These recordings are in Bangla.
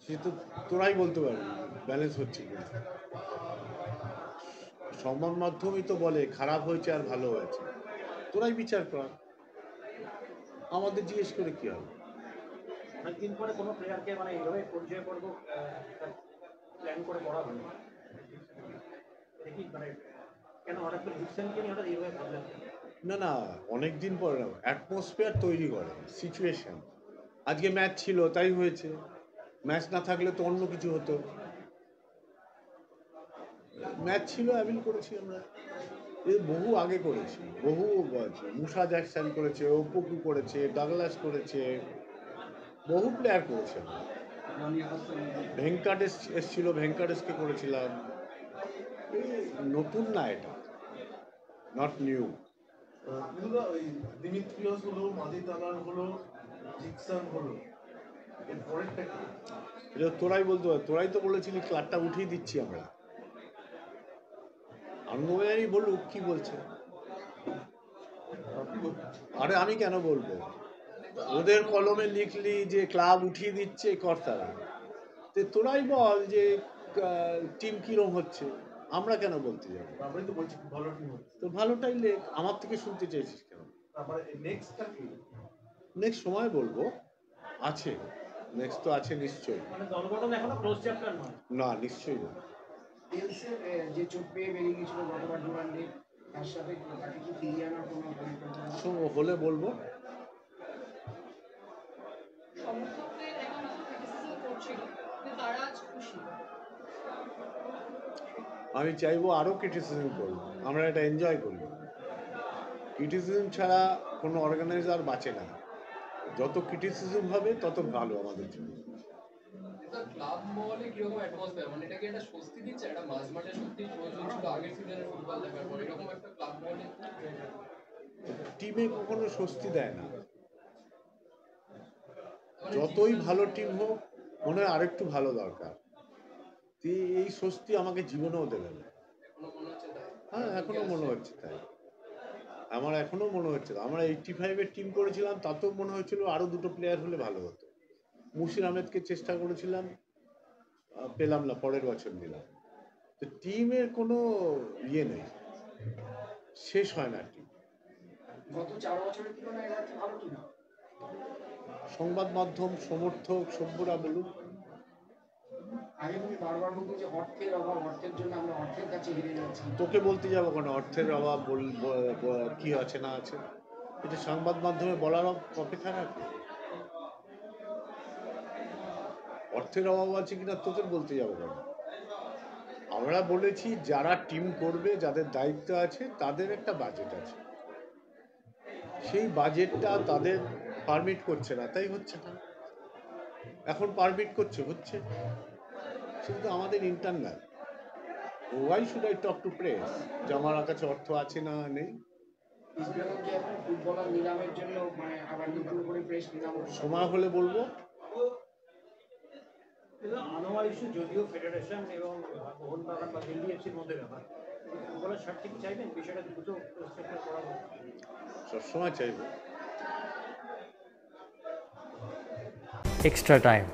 সে তো তোরাই বলতে পারবি ব্যালেন্স হচ্ছে কি। সংবাদ মাধ্যমই তো বলে খারাপ হয়েছে আর ভালো হয়েছে, তোরাই বিচার কর, আমাদের জিজ্ঞেস করে কি হবে। অনেকদিন পরে কোনো প্লেয়ারকে মানে এইভাবে পরিচয় পর্ব প্ল্যান করে করা হলো, দেখি মানে কেন হঠাৎ করে রিসেন্টলি হঠাৎ এইভাবে ভাবলেন? না না, অনেকদিন পরে না, অ্যাটমসফিয়ার তৈরি করে সিচুয়েশন। আজকে ম্যাচ ছিল তাই হয়েছে, ম্যাচ না থাকলে তো অন্য কিছু হতো। ম্যাচ ছিল অ্যাভিল করেছি আমরা, বহু আগে করেছি, বহু মুসা জ্যাকসন করেছে, ওপোকু করেছে, ডাগলাস করেছে, বহু প্লেয়ার করেছে। ভেঙ্কাটেশ এসছিল, ভেঙ্কাটেশকে করেছিলাম। নতুন না, এটা নট নিউ। দিমিত্রিয়স হলো, মাদিতালার হলো, জিকসন হলো, এর পরেরটা কি? এটা তোরাই বলতে পার, তোরাই তো বলেছিলি ক্লাবটা উঠিয়ে দিচ্ছি আমরা। আনন্দবাজারই বলুক কি বলছে। আরে আমি কেন বলবো, ওদের কলমে লিখলি যে ক্লাব উঠিয়ে দিচ্ছে কর্তারা, তোরাই বল যে টিম কিরম হচ্ছে, আমরা কেন বলতে যাবো? আমি তো বলছি ভালো টিম হচ্ছে। তো ভালোটাই লেখ, আমার থেকে শুনতে চাইছিস কেন? তারপরে নেক্সটটা কি? নেক্সট সময় বলবো, আছে নেক্সট তো আছে নিশ্চয়ই। মানে দল গঠন এখনো ক্লোজ চ্যাপ্টার নয়? না, নিশ্চয়ই না। যে চোট পেয়ে বেরিয়ে গেছিল গতবার ডুরান্ডে, তার সাথে তাকে কি ফিরিয়ে আনার কোনো পরিকল্পনা হলে বলবো। আমি চাইবো আরো ক্রিটিসিজম করবো, আমরা এটা এনজয় করি। ক্রিটিসিজম ছাড়া কোনো অর্গানাইজার বাঁচে না, যত ক্রিটিসিজম হবে তত ভালো আমাদের জন্য। ক্লাব মহলে কিরকম অ্যাটমসফিয়ার, মানে এটা কি একটা স্বস্তি দিচ্ছে? একটা মাঝ মাঠে সত্যি প্রয়োজন ছিল আগের সিজনের ফুটবল দেখার পর, এরকম একটা ক্লাব মহলে টিমে কখনো স্বস্তি দেয় না, যতই ভালো টিম হোক মনে হয় আরেকটু ভালো দরকার। এই স্বস্তি আমাকে জীবনেও দেবে না। হ্যাঁ, এখনো মনে হচ্ছে তাই। আমার এখনো মনে হচ্ছে, আমরা 85-এর টিম করেছিলাম, তাতেও মনে হচ্ছিল আরো দুটো প্লেয়ার হলে ভালো হতো। মুশির আহমেদকে চেষ্টা করেছিলাম, পেলাম না, পরের বছর নিলাম। তো টিমের কোনো ইয়ে নেই, শেষ হয় না টিম। গত 4 বছরের তুলনায় এবার ভালো টিম। সংবাদ মাধ্যম, সমর্থক, সভ্যরা বলুন। আগে তুমি বারবার বলতে যে অর্থের অভাব, অর্থের জন্য আমরা অর্থের কাছে হেরে যাচ্ছি। তোকে বলতে যাবো কেন অর্থের অভাব কি আছে না আছে, এটা সংবাদ মাধ্যমে বলার অপেক্ষা রাখে। অর্থের অভাব আছে কিনা তোকে বলতে যাবো কেন? আমরা বলেছি যারা টিম করবে, যাদের দায়িত্ব আছে, তাদের একটা বাজেট আছে, সেই বাজেটটা তাদের পারমিট করছে না, তাই হচ্ছে না। এখন পারমিট করছে, হচ্ছে। কিন্তু আমাদের internal, why should I talk to press যে আমার কাছে অর্থ আছে না নেই? ফুটবলার নিলামের জন্য মানে আবার নতুন করে প্রেস নিলাম, সময় হলে বলবো। আনোয়ার ইস্যু যদিও ফেডারেশন এবং মোহনবাগান বা দিল্লি এফসির মধ্যে ব্যাপার, ফুটবলের স্বার্থে কি চাইবেন বিষয়টা দ্রুত করা হবে? সবসময় চাইবো। Extra time.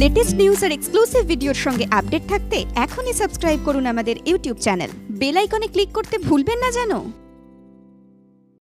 লেটেস্ট নিউজ আর এক্সক্লুসিভ ভিডিওর সঙ্গে আপডেট থাকতে এখনই সাবস্ক্রাইব করুন আমাদের ইউটিউব চ্যানেল। বেল আইকনে ক্লিক করতে ভুলবেন না যেন।